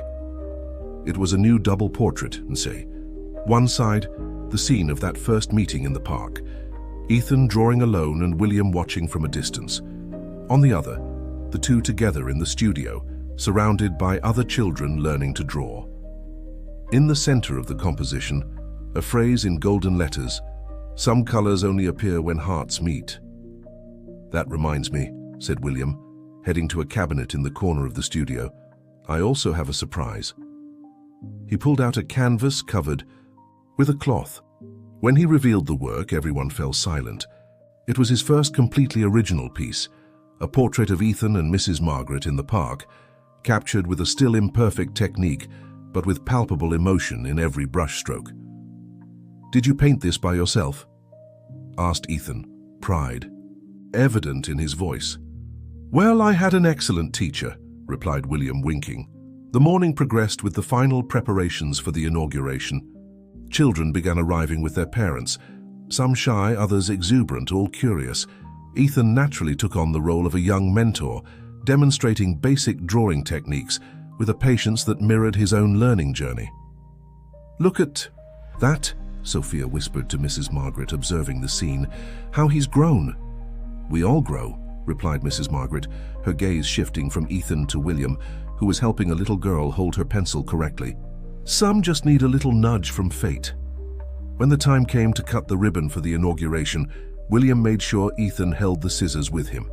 [SPEAKER 1] It was a new double portrait, and say. One side, the scene of that first meeting in the park, Ethan drawing alone and William watching from a distance. On the other, the two together in the studio, surrounded by other children learning to draw. In the center of the composition, a phrase in golden letters: "Some colors only appear when hearts meet." "That reminds me," said William, heading to a cabinet in the corner of the studio. "I also have a surprise." He pulled out a canvas covered with a cloth. When he revealed the work, everyone fell silent. It was his first completely original piece, a portrait of Ethan and Mrs. Margaret in the park, captured with a still imperfect technique, but with palpable emotion in every brushstroke. "Did you paint this by yourself?" asked Ethan, pride evident in his voice. "Well, I had an excellent teacher," replied William, winking. The morning progressed with the final preparations for the inauguration. Children began arriving with their parents, some shy, others exuberant, all curious. Ethan naturally took on the role of a young mentor, demonstrating basic drawing techniques with a patience that mirrored his own learning journey. "Look at that," Sophia whispered to Mrs. Margaret, observing the scene. "How he's grown." "We all grow," replied Mrs. Margaret, her gaze shifting from Ethan to William, who was helping a little girl hold her pencil correctly. "Some just need a little nudge from fate." When the time came to cut the ribbon for the inauguration, William made sure Ethan held the scissors with him.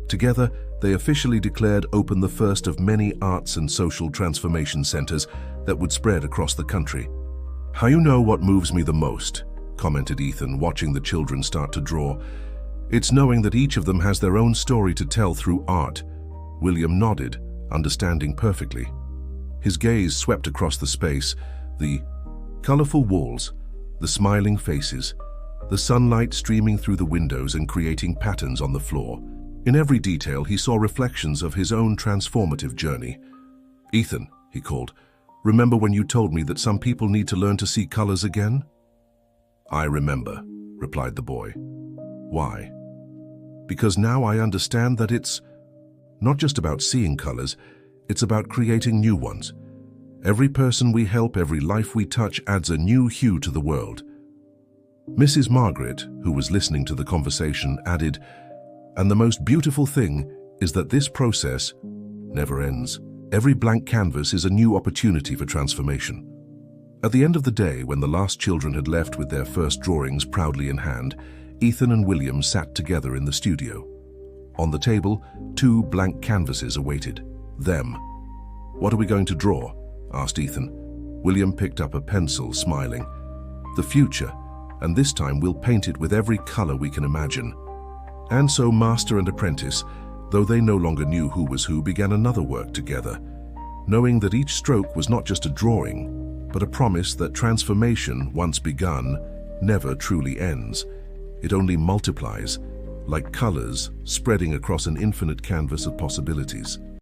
[SPEAKER 1] Together, they officially declared open the first of many arts and social transformation centers that would spread across the country. "How you know what moves me the most," commented Ethan, watching the children start to draw. "It's knowing that each of them has their own story to tell through art." William nodded, understanding perfectly. His gaze swept across the space, the colorful walls, the smiling faces, the sunlight streaming through the windows and creating patterns on the floor. In every detail, he saw reflections of his own transformative journey. "Ethan," he called, "remember when you told me that some people need to learn to see colors again?" "I remember," replied the boy. "Why?" "Because now I understand that it's not just about seeing colors, it's about creating new ones. Every person we help, every life we touch adds a new hue to the world." Mrs. Margaret, who was listening to the conversation, added, "And the most beautiful thing is that this process never ends. Every blank canvas is a new opportunity for transformation." At the end of the day, when the last children had left with their first drawings proudly in hand, Ethan and William sat together in the studio. On the table, 2 blank canvases awaited them. "What are we going to draw?" asked Ethan. William picked up a pencil, smiling. "The future, and this time we'll paint it with every color we can imagine." And so master and apprentice, though they no longer knew who was who, began another work together, knowing that each stroke was not just a drawing, but a promise that transformation, once begun, never truly ends. It only multiplies, like colors spreading across an infinite canvas of possibilities.